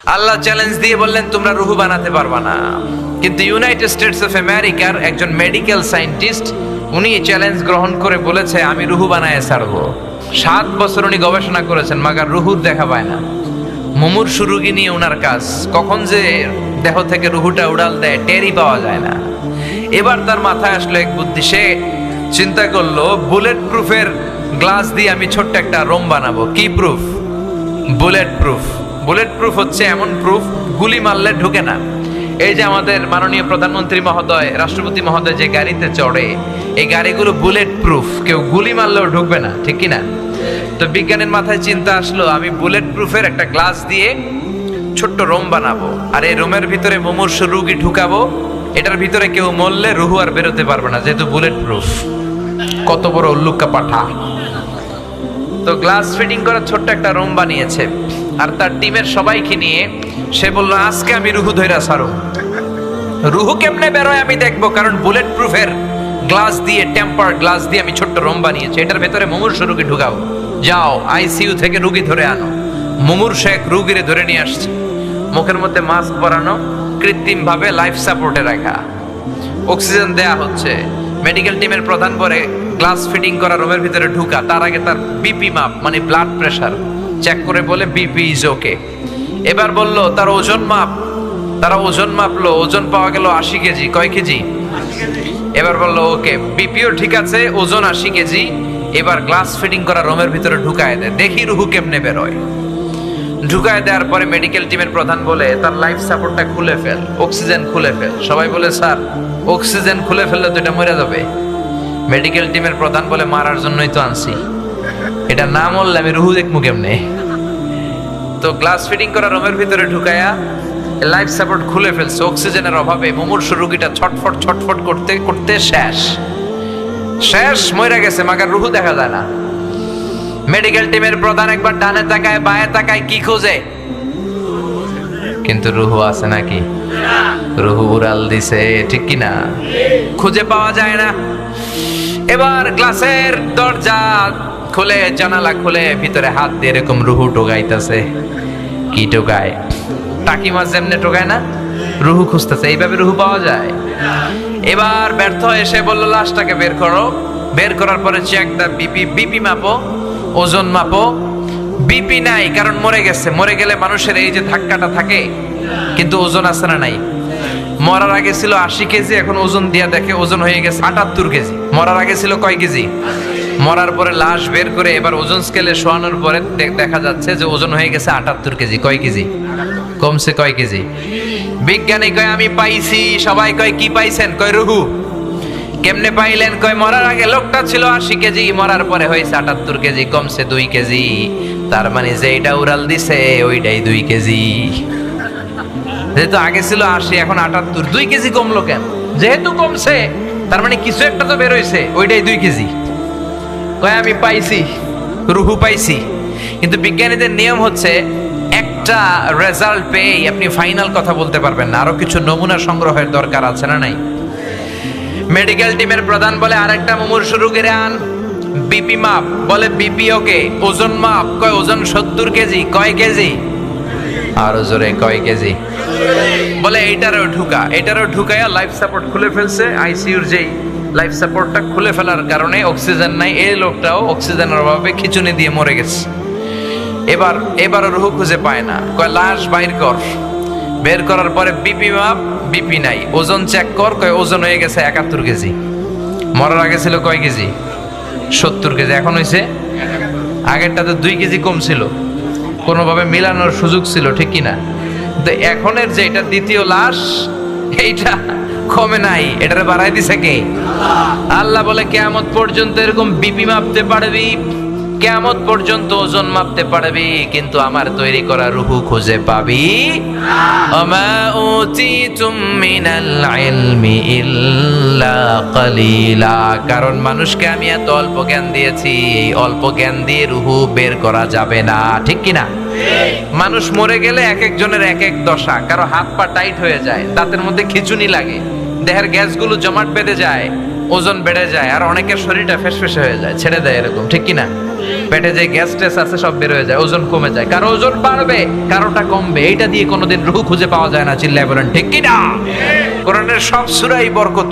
আল্লাহ challenge দিয়ে বললেন তোমরা রুহু বানাতে পারবা না। কিন্তু ইউনাইটেড স্টেটস অফ আমেরিকার একজন মেডিকেল সায়েন্টিস্ট উনি চ্যালেঞ্জ গ্রহণ করে বলেছে আমি রুহু বানায় ছাড়বো। 7 বছর উনি গবেষণা করেছেন, মাগার রুহুর দেখা পায় না। মুমূর্ষু রোগী নিয়ে ওনার কাজ, কখন যে দেহ থেকে রুহুটা উড়াল দেয় টেরই পাওয়া যায় না। এবার তার মাথায় আসলো এক বুদ্ধি, সে চিন্তা করলো বুলেট প্রুফের গ্লাস দিয়ে আমি ছোট্ট একটা রোম বানাবো। কি proof? Bullet proof. Bullet proof হচ্ছে এমন প্রুফ গুলি মারলে ঢুকে না। এই যে আমাদের মাননীয় প্রধানমন্ত্রী মহোদয়, রাষ্ট্রপতি মহোদয় যে গাড়িতে চড়ে, এই গাড়িগুলো বুলেট প্রুফ, কেউ গুলি মারলেও ঢুকবে না, ঠিক কিনা? তো বিজ্ঞানীর মাথায় চিন্তা আসলো আমি বুলেট প্রুফের একটা গ্লাস দিয়ে ছোট্ট রোম বানাবো, আর এই রোমের ভিতরে মুমূর্ষু রোগী ঢুকাবো। এটার ভিতরে কেউ মরলে রুহু আর বেরোতে পারবে না, যেহেতু বুলেট প্রুফ। কত বড় উল্লুক্কা পাঠা! তো গ্লাস ফিটিং করা ছোট্ট একটা রুম বানিয়েছে, আর তার টিমের সবাইকে নিয়ে সে বলল আজকে আমি রুহু ধইরা ছাড়ো। রুহু কেমনে বেরোয় আমি দেখবো, কারণ বুলেট প্রুফের গ্লাস দিয়ে, টেম্পার গ্লাস দিয়ে আমি ছোট্ট রুম বানিয়েছি, এটার ভেতরে মুমূর্ষু রোগী ঢুকাবো। যাও আইসিইউ থেকে রুগী ধরে আনো। মুমূর্ষু এক রুগীরে ধরে নিয়ে আসছে, মুখের মধ্যে মাস্ক পরানো, কৃত্রিম ভাবে লাইফ সাপোর্টে রাখা, অক্সিজেন দেয়া হচ্ছে। মেডিকেল টিমের প্রধান বলে গ্লাস ফিটিং করা রুমের ভিতরে ঢুকা, তার আগে তার বিপি মাপ মানে ব্লাড প্রেশার চেক করে বলে বিপি ইজ ওকে। এবার বলল তার ওজন মাপ, তারা ওজন মাপলো, ওজন পাওয়া গেল 80 কেজি। কয় কেজি? এবার বললো ওকে, বিপিও ঠিক আছে, ওজন 80 কেজি। এবার গ্লাস ফিটিং করা রুমের ভিতরে ঢুকায় দেয়, দেখি রুহু কেমনে বেরোয়। ঢুকায় দেওয়ার পরে মেডিকেল টিমের প্রধান বলে তার লাইফ সাপোর্টটা খুলে ফেল, অক্সিজেন খুলে ফেল। সবাই বলে স্যার অক্সিজেন খুলে ফেললে তো এটা মরে যাবে। মেডিকেল টিমের প্রধান বলে মারার জন্যই তো আনছি, এটা না মরলে আমি রুহু দেখবো কেমনে? তো গ্লাস ফিটিং করা রুমের ভিতরে ঢুকায়া লাইফ সাপোর্ট খুলে ফেলছে। অক্সিজেনের অভাবে মুমূর্ষু রোগীটা ছটফট ছটফট করতে করতে শেষ মরে গেছে, মাগার রুহু দেখা যায় না। মেডিকেল টিমের প্রধান একবার ডানে তাকায় বায়ে তাকায়, কি খোঁজে? কিন্তু রুহু আছে নাকি? রুহু উড়াল দিছে, ঠিক কিনা? খুঁজে পাওয়া যায় না। এবার গ্লাসের দরজা খুলে, জানালা খুলে ভিতরে হাত দিয়ে এরকম রুহু টোকাইতেছে। কি টোকায়? টাকি মাছ যেমনে টোকায় না, রুহু খুঁজতেছে। এইভাবে রুহু পাওয়া যায়? এবার ব্যর্থ এসে বলল লাশটাকে বের করো। বের করার পরে চেক দা বিপি, বিপি মাপো, ওজন মাপো। বিপি নাই, কারণ মরে গেছে। মরে গেলে মানুষের এই যে ধাক্কাটা থাকে, কিন্তু ওজন আছে না নাই? মরার আগে ছিল 80 কেজি, এখন ওজন দিয়া দেখে ওজন হয়ে গেছে 78 কেজি। মরার আগে ছিল কয় কেজি? মরার পরে লাশ বের করে এবার ওজন স্কেলে শোয়ানোর পরে দেখা যাচ্ছে যে ওজন হয়ে গেছে 78 কেজি। কয় কেজি কমছে? কয় কেজি? বিজ্ঞানী কয় আমি পাইছি। সবাই কয় কি পাইছেন? কয় রুহু। কেমনে পাইলেন? কয় মরার আগে লোকটা ছিল 80 কেজি, মরার পরে হয়েছে 78 কেজি, কমছে 2 কেজি। তার মানে যে এটা উড়াল দিছে ওইটাই 2 কেজি। যেহেতু আগে ছিল 80, এখন 78, 2 কেজি কমলো কেন? যেহেতু কমছে তার মানে কিছু একটা তো বের হইছে, ওইটাই 2 কেজি। কয় আমি পাইছি, রুহু পাইছি। কিন্তু বিজ্ঞানীদের নিয়ম হচ্ছে একটা রেজাল্ট পেয়ে আপনি ফাইনাল কথা বলতে পারবেন না, আরো কিছু নমুনা সংগ্রহের দরকার আছে না নাই? মেডিকেল টিমের প্রধান বলে আরেকটা মুমূর্ষু রোগীরে আন। বিপি মাপ, বলে বিপি ওকে। ওজন মাপ, কয় ওজন 70 কেজি। কয় কেজি? আরো জোরে, কয় কেজি? বলে এটারও ঢুকা। এটারও ঢুকায়া লাইফ সাপোর্ট খুলে ফেলছে। আইসিইউর যেই লাইফ সাপোর্টটা খুলে ফেলার কারণে অক্সিজেন নাই, এই লোকটাও অক্সিজেনের অভাবে খিচুনি দিয়ে মরে গেছে। এবারও রুহু খুঁজে পায় না। কয় লাশ বাইর কর। বের করার পরে বিপি মাপ, বিপি নাই। ওজন চেক কর, কয় ওজন হয়ে গেছে 71 কেজি। মরার আগে ছিল কয় কেজি? 70 কেজি। এখন হয়েছে, আগেরটাতে 2 কেজি কম ছিল, কোনোভাবে মিলানোর সুযোগ ছিল, ঠিক কিনা? তো এখনের যে এটা দ্বিতীয় লাশ, এইটা কমে নাই, এটারে বাড়াই দিছে কে? আল্লাহ বলে কিয়ামত পর্যন্ত এরকম বিপি মাপতে পারবি, কিয়ামত পর্যন্ত ওজন মাপতে পারবি, কিন্তু আমার তৈরি করা রুহু খুঁজে পাবি। ওমা উতিতুম মিনাল ইলমি ইল্লা কালিলা। কারণ মানুষকে আমি এত অল্প জ্ঞান দিয়েছি, এই অল্প জ্ঞান দিয়ে রুহু বের করা যাবে না, ঠিক কিনা? মানুষ মরে গেলে এক একজনের এক এক দশা। কারো হাত পা টাইট হয়ে যায়, দাঁতের মধ্যে খিঁচুনি লাগে, দেহের গ্যাসগুলো জমাট বেঁধে যায়, ওজন বেড়ে যায়, আর অনেকের শরীরটা ফেসফেসে হয়ে যায়, ছেড়ে দেয়, এরকম, ঠিক কিনা? পেটে যে গ্যাস টেস আছে সব বের হয়ে যায়, ওজন কমে যায়, কারো ওজন বাড়বে কারোটা কমবে, এইটা দিয়ে কোনোদিন রুহ খুঁজে পাওয়া যায় না। চিল্লায় বলেন ঠিক কিনা? কোরআনের সব সূরাই বরকত।